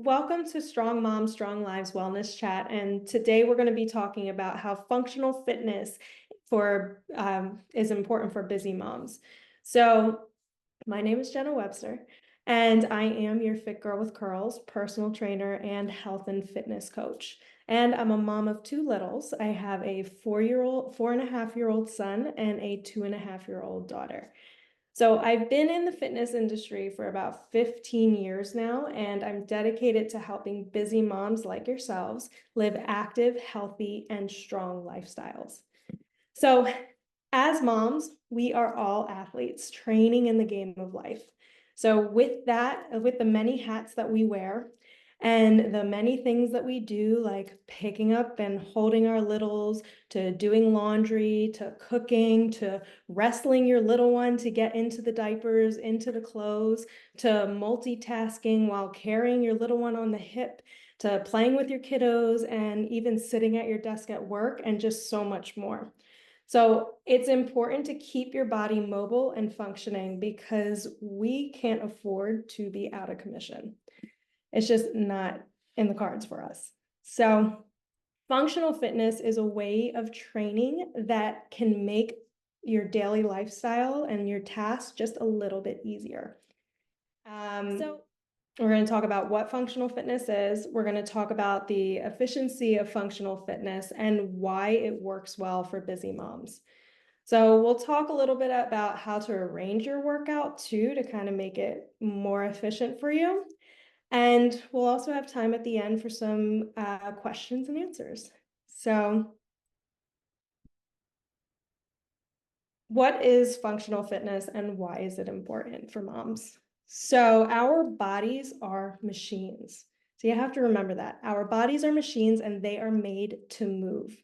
Welcome to Strong Moms, Strong Lives Wellness Chat. And today we're going to be talking about how functional fitness is important for busy moms. So, my name is Jenna Webster, and I am your Fit Girl with Curls personal trainer and health and fitness coach. And I'm a mom of two littles. I have a 4.5-year-old son and a 2.5-year-old daughter. So I've been in the fitness industry for about 15 years now, and I'm dedicated to helping busy moms like yourselves live active, healthy, and strong lifestyles. So as moms, we are all athletes training in the game of life. So with that, with the many hats that we wear and the many things that we do, like picking up and holding our littles, to doing laundry, to cooking, to wrestling your little one to get into the diapers, into the clothes, to multitasking while carrying your little one on the hip, to playing with your kiddos, and even sitting at your desk at work, and just so much more. So it's important to keep your body mobile and functioning because we can't afford to be out of commission. It's just not in the cards for us. So functional fitness is a way of training that can make your daily lifestyle and your tasks just a little bit easier. So we're going to talk about what functional fitness is. We're going to talk about the efficiency of functional fitness and why it works well for busy moms. So we'll talk a little bit about how to arrange your workout too, to kind of make it more efficient for you. And we'll also have time at the end for some questions and answers. So what is functional fitness and why is it important for moms? So our bodies are machines. So you have to remember that. Our bodies are machines and they are made to move.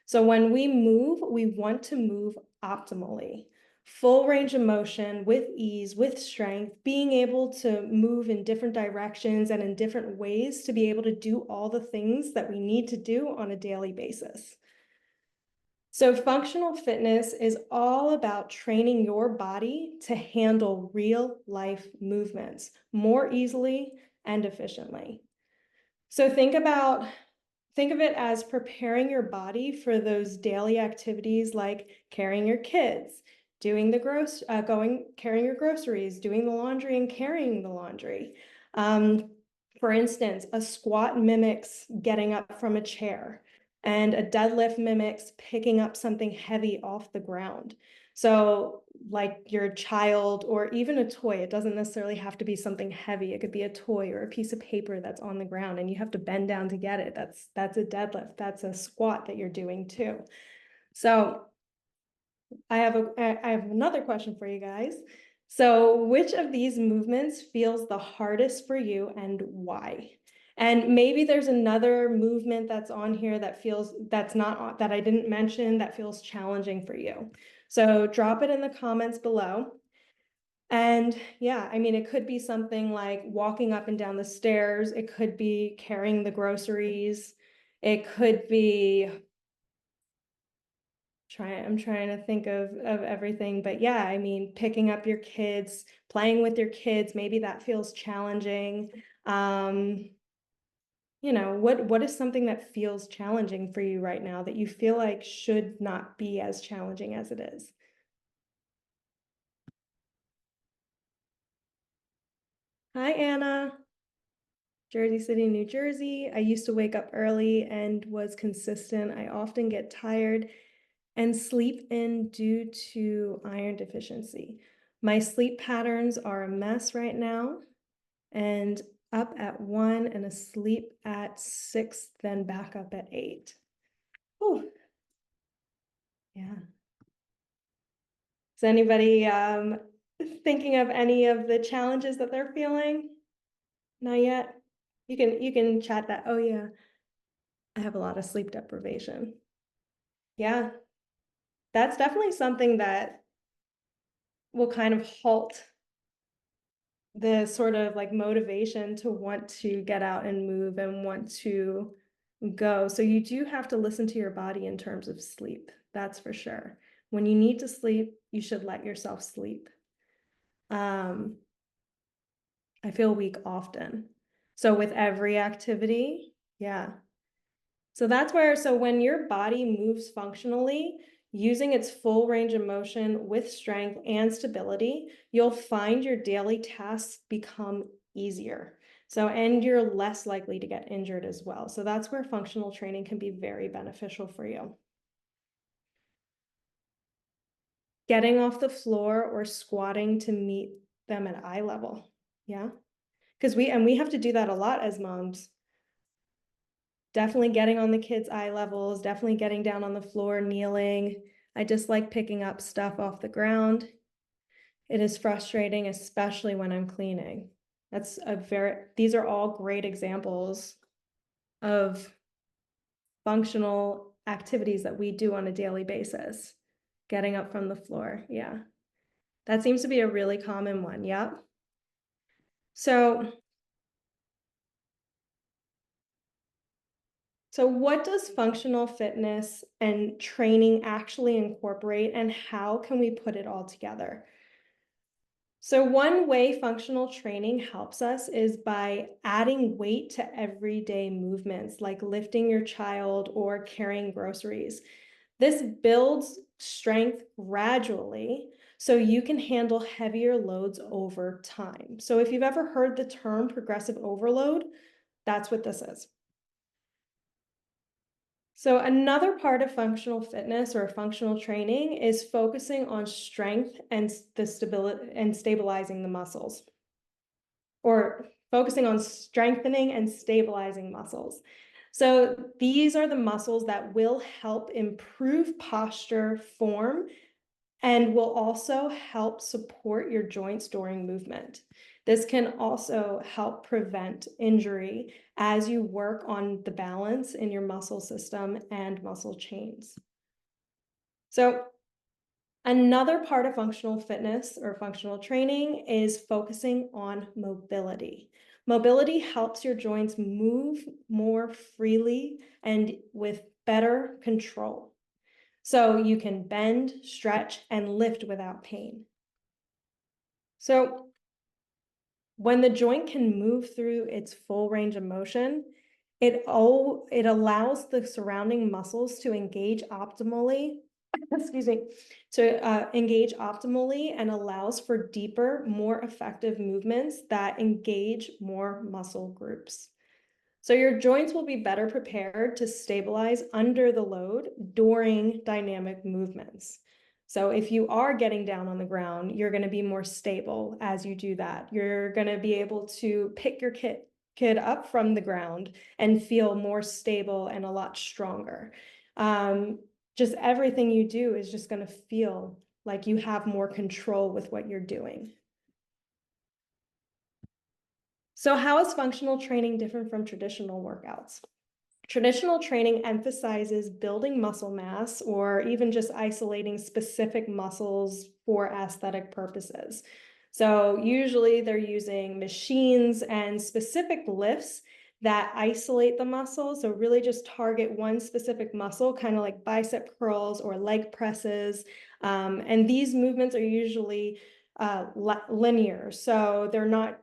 So when we move, we want to move optimally. Full range of motion with ease, with strength, being able to move in different directions and in different ways to be able to do all the things that we need to do on a daily basis. So functional fitness is all about training your body to handle real life movements more easily and efficiently. So think of it as preparing your body for those daily activities like carrying your kids, doing carrying your groceries, doing the laundry and carrying the laundry. For instance, a squat mimics getting up from a chair, and a deadlift mimics picking up something heavy off the ground. So like your child or even a toy, it doesn't necessarily have to be something heavy. It could be a toy or a piece of paper that's on the ground and you have to bend down to get it. That's a deadlift. That's a squat that you're doing too. So I have another question for you guys. So which of these movements feels the hardest for you and why? And maybe there's another movement that's on here that I didn't mention that feels challenging for you. So drop it in the comments below. And yeah, I mean, it could be something like walking up and down the stairs. It could be carrying the groceries. It could be I'm trying to think of everything, but yeah, I mean, picking up your kids, playing with your kids, maybe that feels challenging. What is something that feels challenging for you right now that you feel like should not be as challenging as it is? Hi, Anna. Jersey City, New Jersey. I used to wake up early and was consistent. I often get tired and sleep in due to iron deficiency. My sleep patterns are a mess right now, and up at 1 and asleep at 6, then back up at 8. Oh, yeah. Is anybody thinking of any of the challenges that they're feeling? Not yet. You can chat that. Oh yeah, I have a lot of sleep deprivation. Yeah, that's definitely something that will kind of halt the sort of like motivation to want to get out and move and want to go. So you do have to listen to your body in terms of sleep. That's for sure. When you need to sleep, you should let yourself sleep. I feel weak often. So with every activity, yeah. So that's where, so when your body moves functionally, using its full range of motion with strength and stability, you'll find your daily tasks become easier. So, and you're less likely to get injured as well. So that's where functional training can be very beneficial for you. Getting off the floor or squatting to meet them at eye level. Yeah. Because we have to do that a lot as moms. Definitely getting on the kids' eye levels, definitely getting down on the floor, kneeling. I just like picking up stuff off the ground. It is frustrating, especially when I'm cleaning. These are all great examples of functional activities that we do on a daily basis. Getting up from the floor, yeah. That seems to be a really common one, yep. So what does functional fitness and training actually incorporate, and how can we put it all together? So one way functional training helps us is by adding weight to everyday movements, like lifting your child or carrying groceries. This builds strength gradually so you can handle heavier loads over time. So if you've ever heard the term progressive overload, that's what this is. So another part of functional fitness or functional training is focusing on strength and the stability and stabilizing the muscles, or focusing on strengthening and stabilizing muscles. So these are the muscles that will help improve posture, form, and will also help support your joints during movement. This can also help prevent injury as you work on the balance in your muscle system and muscle chains. So another part of functional fitness or functional training is focusing on mobility. Mobility helps your joints move more freely and with better control. So you can bend, stretch, and lift without pain. So when the joint can move through its full range of motion, it allows the surrounding muscles to engage optimally, excuse me, to engage optimally, and allows for deeper, more effective movements that engage more muscle groups. So your joints will be better prepared to stabilize under the load during dynamic movements. So if you are getting down on the ground, you're going to be more stable as you do that. You're going to be able to pick your kid up from the ground and feel more stable and a lot stronger. Just everything you do is just going to feel like you have more control with what you're doing. So how is functional training different from traditional workouts? Traditional training emphasizes building muscle mass or even just isolating specific muscles for aesthetic purposes. So usually they're using machines and specific lifts that isolate the muscle. So really just target one specific muscle, kind of like bicep curls or leg presses. And these movements are usually linear. So they're not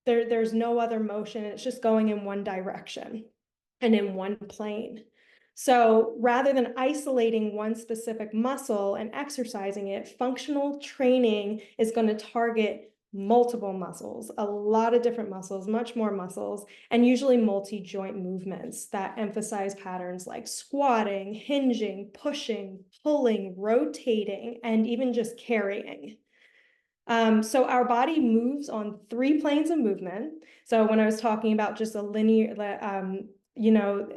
there's no other motion. It's just going in one direction and in one plane. So rather than isolating one specific muscle and exercising it, functional training is going to target multiple muscles, a lot of different muscles, much more muscles, and usually multi-joint movements that emphasize patterns like squatting, hinging, pushing, pulling, rotating, and even just carrying. So our body moves on 3 planes of movement. So when I was talking about just a linear,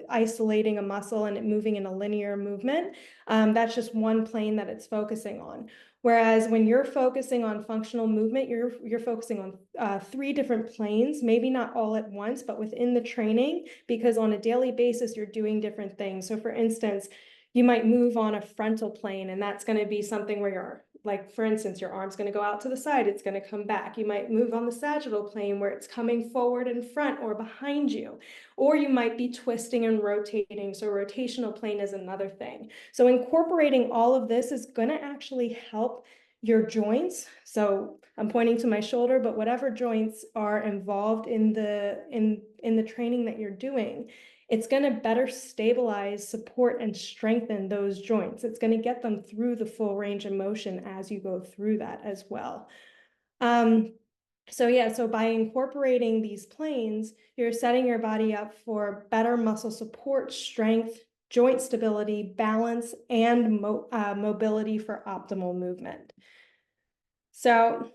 isolating a muscle and it moving in a linear movement, that's just one plane that it's focusing on. Whereas when you're focusing on functional movement, you're focusing on 3 different planes, maybe not all at once, but within the training, because on a daily basis, you're doing different things. So for instance, you might move on a frontal plane, and that's going to be something where you're like, for instance, your arm's going to go out to the side, it's going to come back. You might move on the sagittal plane where it's coming forward in front or behind you, or you might be twisting and rotating. So rotational plane is another thing. So incorporating all of this is going to actually help your joints. So I'm pointing to my shoulder, but whatever joints are involved in the training that you're doing, it's going to better stabilize, support, and strengthen those joints. It's going to get them through the full range of motion as you go through that as well. So by incorporating these planes, you're setting your body up for better muscle support, strength, joint stability, balance, and mobility for optimal movement. So,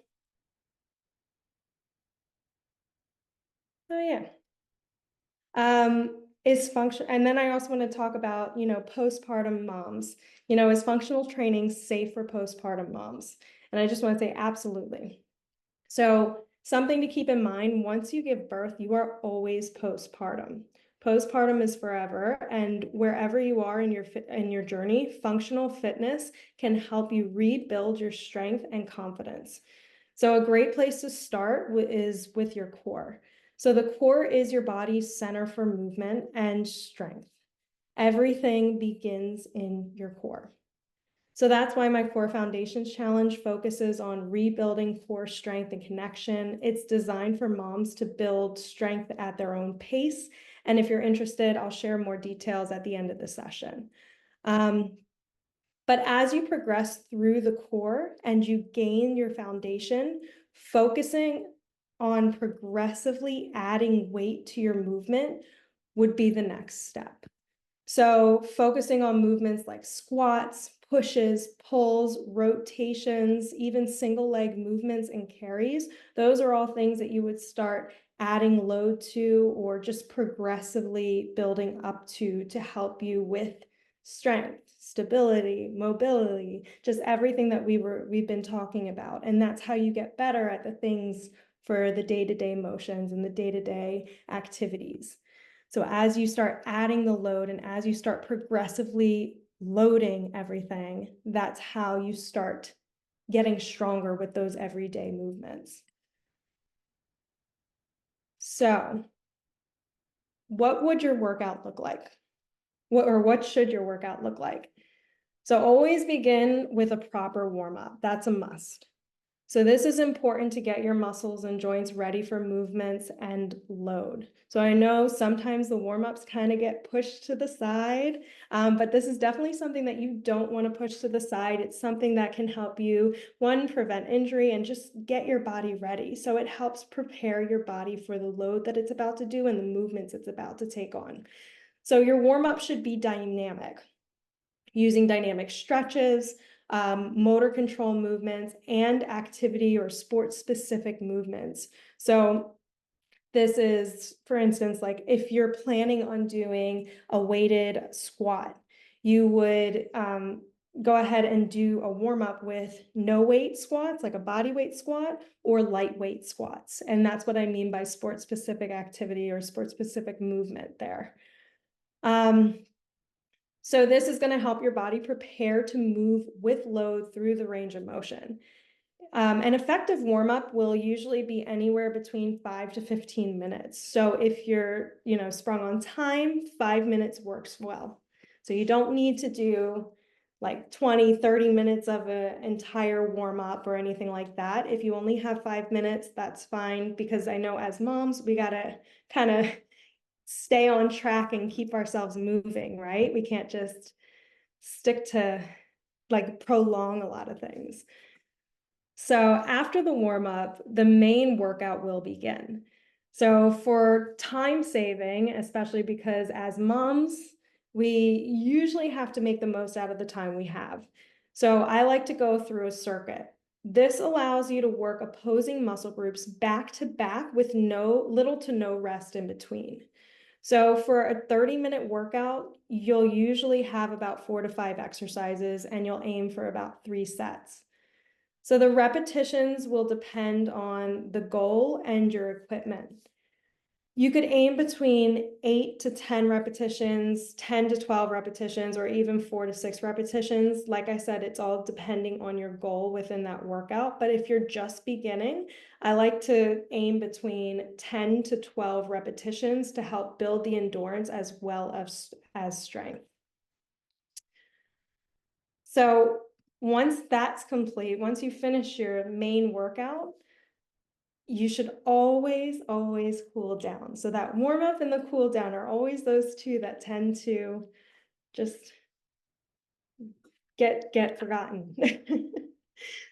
is function, and then I also want to talk about, postpartum moms. Is functional training safe for postpartum moms? And I just want to say absolutely. So something to keep in mind, once you give birth, you are always postpartum. Postpartum is forever, and wherever you are in your journey, functional fitness can help you rebuild your strength and confidence. So a great place to start is with your core. So the core is your body's center for movement and strength. Everything begins in your core. So that's why my Core Foundations Challenge focuses on rebuilding core strength and connection. It's designed for moms to build strength at their own pace. And if you're interested, I'll share more details at the end of the session. But as you progress through the core and you gain your foundation, focusing on progressively adding weight to your movement would be the next step. So focusing on movements like squats, pushes, pulls, rotations, even single leg movements and carries, those are all things that you would start adding load to or just progressively building up to help you with strength, stability, mobility, just everything that we've been talking about. And that's how you get better at the things for the day-to-day motions and the day-to-day activities. So as you start adding the load and as you start progressively loading everything, that's how you start getting stronger with those everyday movements. So what would your workout look like? What should your workout look like? So always begin with a proper warm-up. That's a must. So this is important to get your muscles and joints ready for movements and load. So I know sometimes the warm-ups kind of get pushed to the side, but this is definitely something that you don't want to push to the side. It's something that can help you, one, prevent injury and just get your body ready. So it helps prepare your body for the load that it's about to do and the movements it's about to take on. So your warm-up should be dynamic, using dynamic stretches, motor control movements, and activity or sport-specific movements. So this is, for instance, like if you're planning on doing a weighted squat, you would go ahead and do a warm-up with no weight squats, like a body weight squat, or lightweight squats. And that's what I mean by sport-specific activity or sport-specific movement there. So this is going to help your body prepare to move with load through the range of motion. An effective warm-up will usually be anywhere between 5 to 15 minutes. So if you're, sprung on time, 5 minutes works well. So you don't need to do like 20, 30 minutes of an entire warm-up or anything like that. If you only have 5 minutes, that's fine, because I know as moms, we got to kind of stay on track and keep ourselves moving, right? We can't just stick to prolong a lot of things. So after the warm-up, the main workout will begin. So for time saving, especially because as moms, we usually have to make the most out of the time we have. So I like to go through a circuit. This allows you to work opposing muscle groups back to back with little to no rest in between. So for a 30-minute workout, you'll usually have about 4 to 5 exercises, and you'll aim for about 3 sets. So the repetitions will depend on the goal and your equipment. You could aim between 8 to 10 repetitions, 10 to 12 repetitions, or even 4 to 6 repetitions. Like I said, it's all depending on your goal within that workout. But if you're just beginning, I like to aim between 10 to 12 repetitions to help build the endurance as well as strength. So once that's complete, once you finish your main workout, you should always, always cool down. So that warm up and the cool down are always those two that tend to just get forgotten.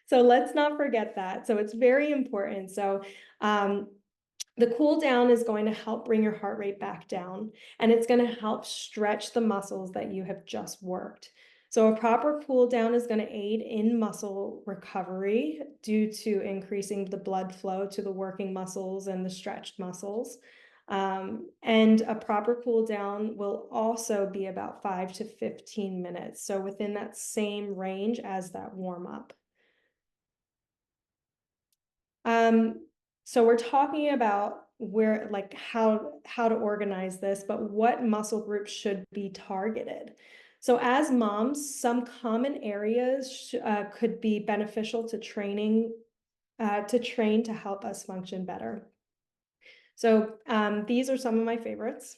So let's not forget that. So it's very important. So the cool down is going to help bring your heart rate back down, and it's going to help stretch the muscles that you have just worked. So a proper cool down is going to aid in muscle recovery due to increasing the blood flow to the working muscles and the stretched muscles. And a proper cool down will also be about 5 to 15 minutes. So within that same range as that warm up. So we're talking about where, like, how to organize this, but what muscle groups should be targeted. So as moms, some common areas could be beneficial to train to help us function better. So these are some of my favorites.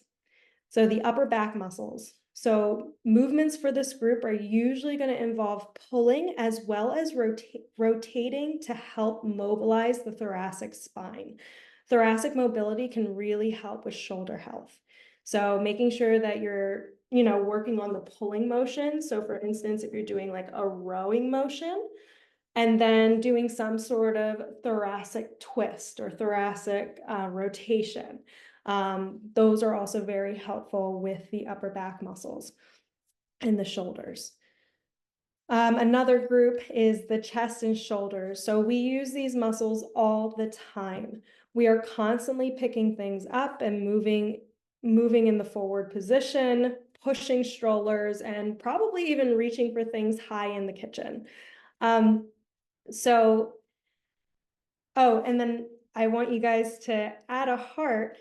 So the upper back muscles. So movements for this group are usually going to involve pulling as well as rotating to help mobilize the thoracic spine. Thoracic mobility can really help with shoulder health. So making sure that you're, working on the pulling motion. So for instance, if you're doing like a rowing motion, and then doing some sort of thoracic twist or thoracic rotation. Those are also very helpful with the upper back muscles and the shoulders. Another group is the chest and shoulders. So we use these muscles all the time. We are constantly picking things up and moving in the forward position, pushing strollers, and probably even reaching for things high in the kitchen. Oh, and then I want you guys to add a heart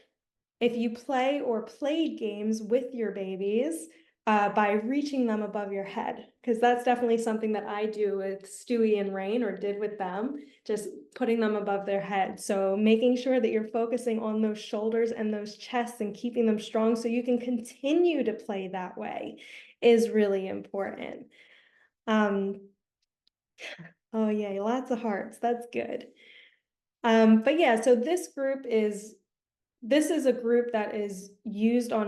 if you play or played games with your babies by reaching them above your head, because that's definitely something that I do with Stewie and Rain, or did with them, just putting them above their head. So making sure that you're focusing on those shoulders and those chests and keeping them strong so you can continue to play that way is really important. Oh yeah, lots of hearts. That's good. But yeah, so this is a group that is used on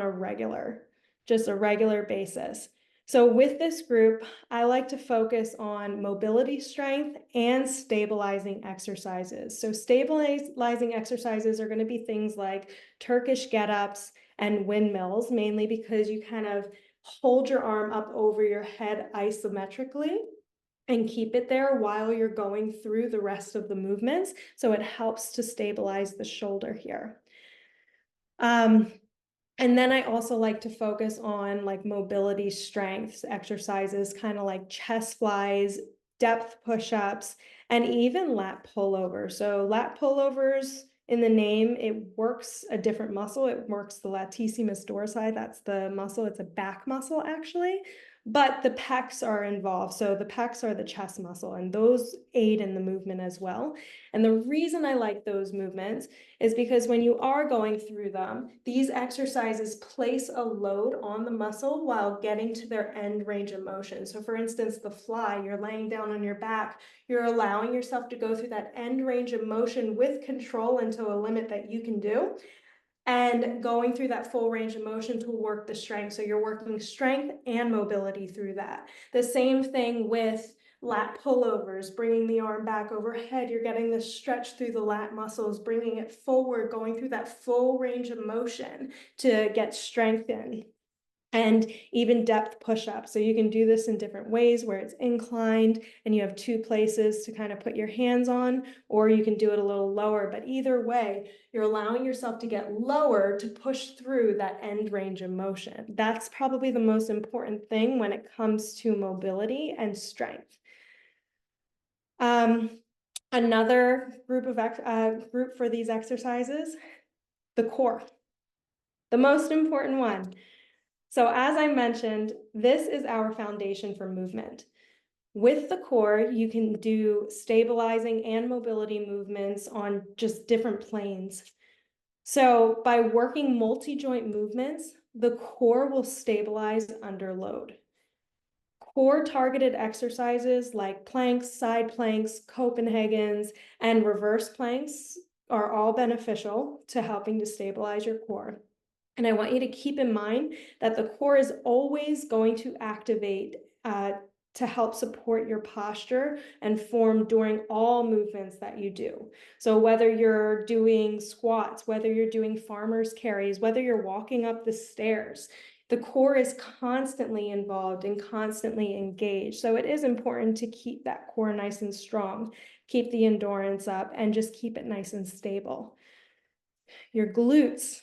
just a regular basis. So with this group, I like to focus on mobility strength and stabilizing exercises. So stabilizing exercises are going to be things like Turkish get-ups and windmills, mainly because you kind of hold your arm up over your head isometrically and keep it there while you're going through the rest of the movements. So it helps to stabilize the shoulder here. And then I also like to focus on like mobility strengths exercises, kind of like chest flies, depth push-ups, and even lat pullovers. So lat pullovers, in the name, it works a different muscle. It works the latissimus dorsi. That's the muscle. It's a back muscle, actually. But the pecs are involved. So the pecs are the chest muscle, and those aid in the movement as well. And the reason I like those movements is because when you are going through them, these exercises place a load on the muscle while getting to their end range of motion. So for instance, the fly, you're laying down on your back, you're allowing yourself to go through that end range of motion with control into a limit that you can do, and going through that full range of motion to work the strength. So you're working strength and mobility through that. The same thing with lat pullovers, bringing the arm back overhead. You're getting the stretch through the lat muscles, bringing it forward, going through that full range of motion to get strength in. And even depth push-ups. So you can do this in different ways where it's inclined and you have two places to kind of put your hands on, or you can do it a little lower. But either way, you're allowing yourself to get lower to push through that end range of motion. That's probably the most important thing when it comes to mobility and strength. Another group for these exercises, the core, the most important one. So as I mentioned, this is our foundation for movement. With the core, you can do stabilizing and mobility movements on just different planes. So by working multi-joint movements, the core will stabilize under load. Core targeted exercises like planks, side planks, Copenhagen's, and reverse planks are all beneficial to helping to stabilize your core. And I want you to keep in mind that the core is always going to activate to help support your posture and form during all movements that you do. So whether you're doing squats, whether you're doing farmer's carries, whether you're walking up the stairs, the core is constantly involved and constantly engaged. So it is important to keep that core nice and strong, keep the endurance up, and just keep it nice and stable. Your glutes,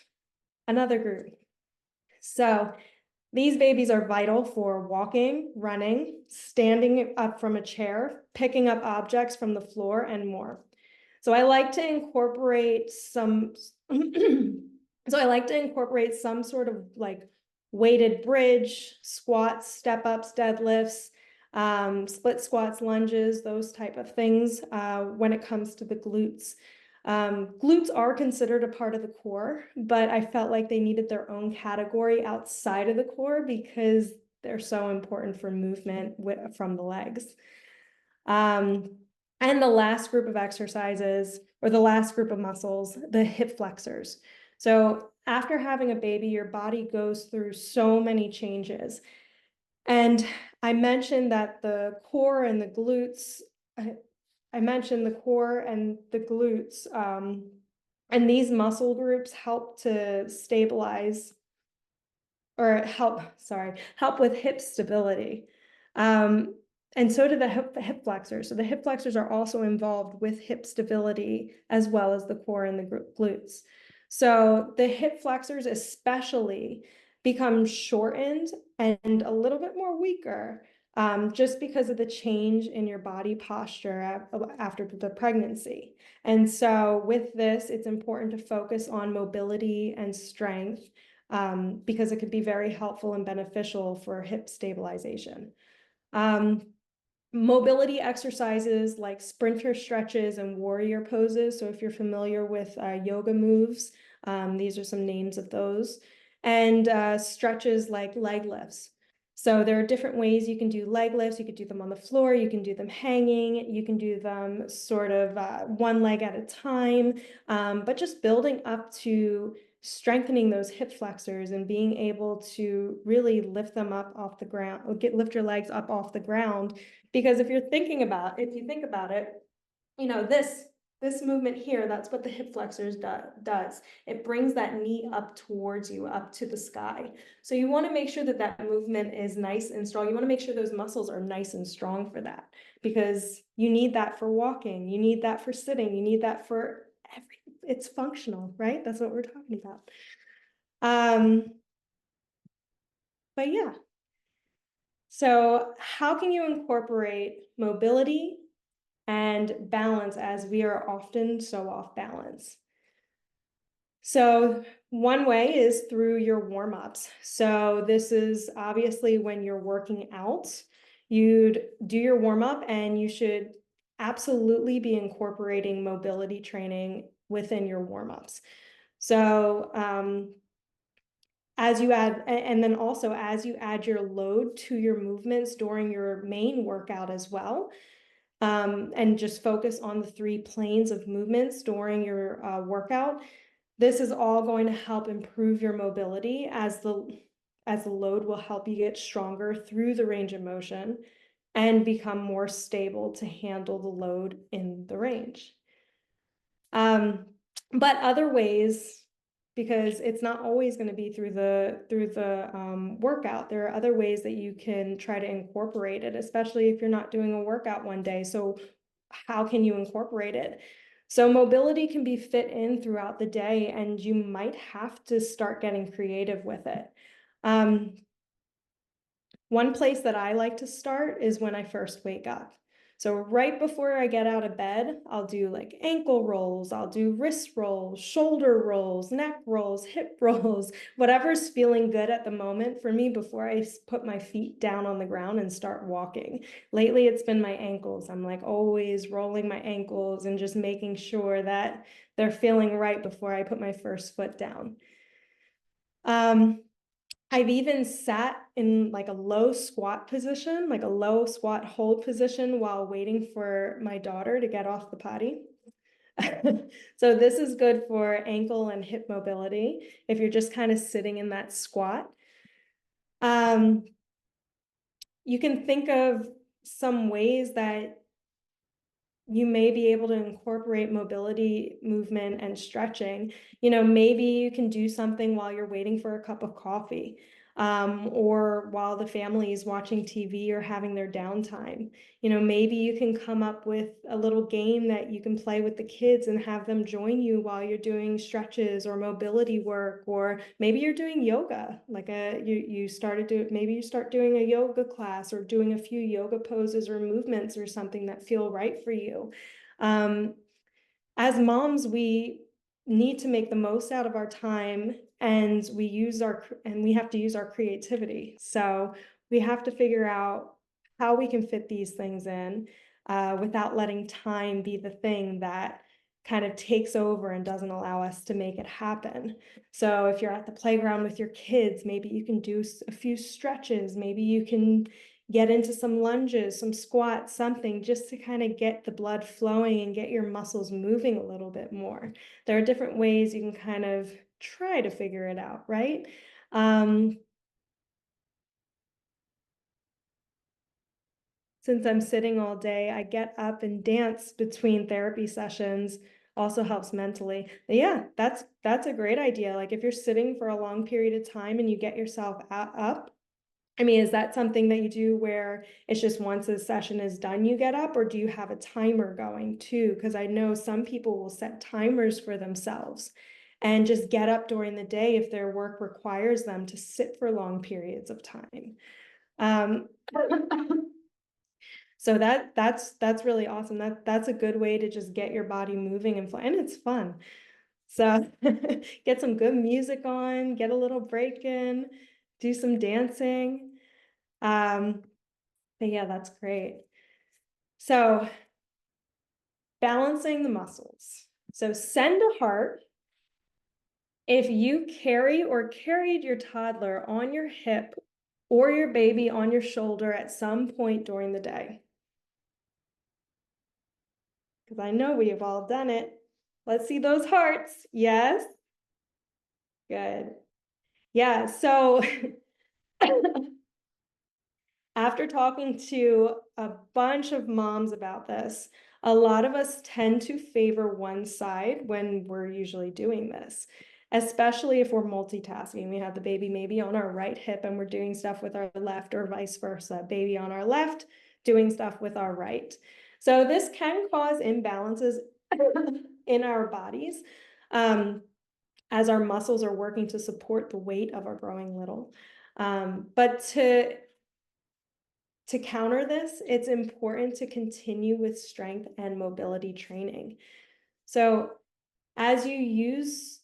another group. So these babies are vital for walking, running, standing up from a chair, picking up objects from the floor, and more. So I like to incorporate some sort of like weighted bridge, squats, step ups, deadlifts, split squats, lunges, those type of things when it comes to the glutes. Glutes are considered a part of the core, but I felt like they needed their own category outside of the core because they're so important for movement from the legs. And the last group of exercises, or the last group of muscles, the hip flexors. So after having a baby, your body goes through so many changes. And I mentioned that the core and the glutes, I mentioned the core and the glutes, and these muscle groups help to stabilize or help with hip stability. And so do the hip flexors. So the hip flexors are also involved with hip stability as well as the core and the glutes. So the hip flexors especially become shortened and a little bit more weaker just because of the change in your body posture after the pregnancy. And so with this, it's important to focus on mobility and strength because it could be very helpful and beneficial for hip stabilization. Mobility exercises like sprinter stretches and warrior poses. So if you're familiar with yoga moves, these are some names of those. And stretches like leg lifts. So there are different ways you can do leg lifts. You could do them on the floor. You can do them hanging. You can do them sort of one leg at a time. But just building up to strengthening those hip flexors and being able to really lift them up off the ground, or lift your legs up off the ground. Because if you think about it, you know, this movement here, that's what the hip flexors does. It brings that knee up towards you, up to the sky. So you want to make sure that that movement is nice and strong. You want to make sure those muscles are nice and strong for that, because you need that for walking. You need that for sitting. You need that for it's functional, right? That's what we're talking about. But yeah. So how can you incorporate mobility and balance as we are often so off balance? So one way is through your warm-ups. So this is obviously when you're working out, you'd do your warm-up, and you should absolutely be incorporating mobility training within your warm-ups. So as you add, and then also as you add your load to your movements during your main workout as well, and just focus on the 3 planes of movements during your workout, this is all going to help improve your mobility as the load will help you get stronger through the range of motion and become more stable to handle the load in the range. But other ways, because it's not always going to be through the workout. There are other ways that you can try to incorporate it, especially if you're not doing a workout one day. So how can you incorporate it? So mobility can be fit in throughout the day, and you might have to start getting creative with it. One place that I like to start is when I first wake up. So right before I get out of bed, I'll do like ankle rolls, I'll do wrist rolls, shoulder rolls, neck rolls, hip rolls, whatever's feeling good at the moment for me before I put my feet down on the ground and start walking. Lately, it's been my ankles. I'm like always rolling my ankles and just making sure that they're feeling right before I put my first foot down. I've even sat in like a low squat position, like a low squat hold position while waiting for my daughter to get off the potty. So this is good for ankle and hip mobility if you're just kind of sitting in that squat. You can think of some ways that you may be able to incorporate mobility, movement, and stretching. Maybe you can do something while you're waiting for a cup of coffee, or while the family is watching TV or having their downtime. Maybe you can come up with a little game that you can play with the kids and have them join you while you're doing stretches or mobility work, or maybe you're doing yoga, like you maybe you start doing a yoga class or doing a few yoga poses or movements or something that feel right for you. As moms, we need to make the most out of our time, and we have to use our creativity. So we have to figure out how we can fit these things in without letting time be the thing that kind of takes over and doesn't allow us to make it happen. So if you're at the playground with your kids, maybe you can do a few stretches, maybe you can get into some lunges, some squats, something just to kind of get the blood flowing and get your muscles moving a little bit more. There are different ways you can kind of try to figure it out, right? Since I'm sitting all day, I get up and dance between therapy sessions. Also helps mentally. But yeah, that's a great idea. Like if you're sitting for a long period of time and you get yourself up, I mean, is that something that you do where it's just once the session is done, you get up, or do you have a timer going too? Because I know some people will set timers for themselves and just get up during the day if their work requires them to sit for long periods of time. Um, so that's really awesome. That's a good way to just get your body moving and it's fun. So get some good music on, get a little break in, do some dancing. But yeah, that's great. So balancing the muscles. So send a heart if you carry or carried your toddler on your hip or your baby on your shoulder at some point during the day. Because I know we have all done it. Let's see those hearts. Yes. Good. Yeah. So after talking to a bunch of moms about this, a lot of us tend to favor one side when we're usually doing this, especially if we're multitasking. We have the baby maybe on our right hip and we're doing stuff with our left, or vice versa, baby on our left, doing stuff with our right. So this can cause imbalances in our bodies as our muscles are working to support the weight of our growing little. But to counter this, it's important to continue with strength and mobility training. So as you use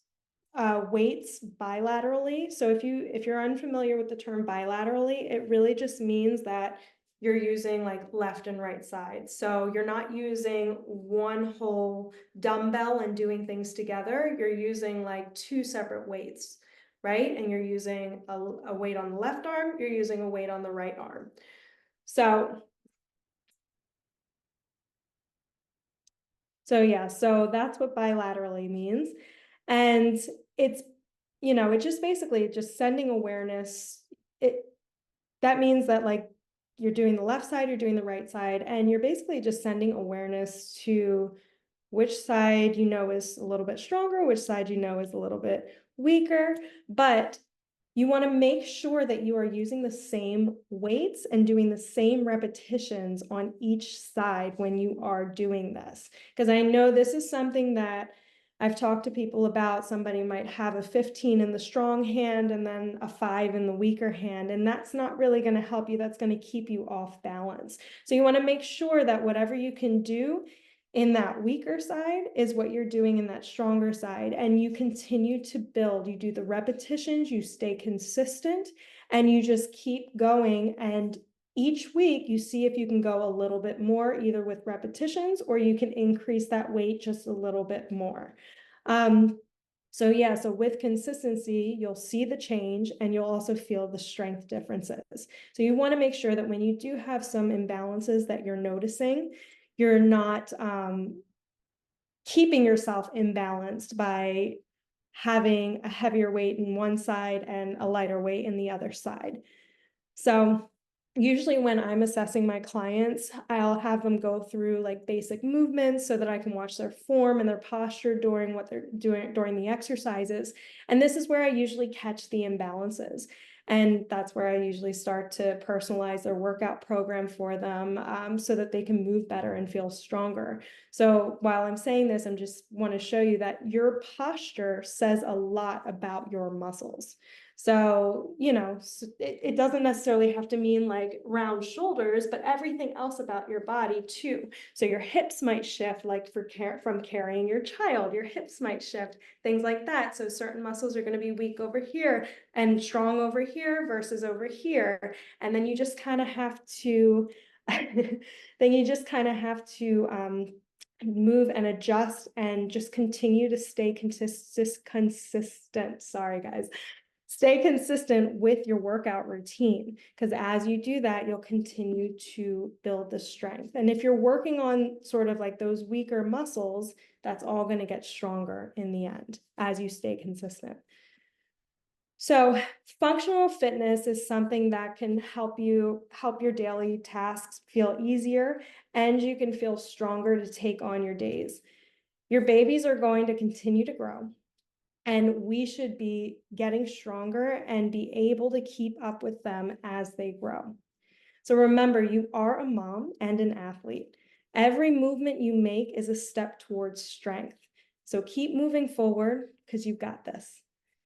weights bilaterally, so if you're unfamiliar with the term bilaterally, it really just means that you're using like left and right sides. So you're not using one whole dumbbell and doing things together. You're using like two separate weights, right? And you're using a weight on the left arm, you're using a weight on the right arm. So yeah, so that's what bilaterally means. And it's, it just basically just sending awareness. That means that like you're doing the left side, you're doing the right side, and you're basically just sending awareness to which side is a little bit stronger, which side is a little bit weaker, but you want to make sure that you are using the same weights and doing the same repetitions on each side when you are doing this. Because I know this is something that I've talked to people about. Somebody might have a 15 in the strong hand and then a 5 in the weaker hand, and that's not really going to help you. That's going to keep you off balance. So you want to make sure that whatever you can do in that weaker side is what you're doing in that stronger side, and you continue to build. You do the repetitions, you stay consistent, and you just keep going, and each week you see if you can go a little bit more, either with repetitions or you can increase that weight just a little bit more. So yeah, so with consistency, you'll see the change and you'll also feel the strength differences. So you want to make sure that when you do have some imbalances that you're noticing, you're not keeping yourself imbalanced by having a heavier weight in one side and a lighter weight in the other side. So usually when I'm assessing my clients, I'll have them go through like basic movements so that I can watch their form and their posture during what they're doing during the exercises. And this is where I usually catch the imbalances. And that's where I usually start to personalize their workout program for them, so that they can move better and feel stronger. So while I'm saying this, I'm just want to show you that your posture says a lot about your muscles. So, it doesn't necessarily have to mean like round shoulders, but everything else about your body too. So your hips might shift, like from carrying your child, your hips might shift, things like that. So certain muscles are going to be weak over here and strong over here versus over here. And then you just kind of have to, move and adjust and just continue to stay consistent. Sorry, guys. Stay consistent with your workout routine, because as you do that, you'll continue to build the strength. And if you're working on sort of like those weaker muscles, that's all going to get stronger in the end as you stay consistent. So functional fitness is something that can help your daily tasks feel easier, and you can feel stronger to take on your days. Your babies are going to continue to grow, and we should be getting stronger and be able to keep up with them as they grow. So remember, you are a mom and an athlete. Every movement you make is a step towards strength. So keep moving forward because you've got this.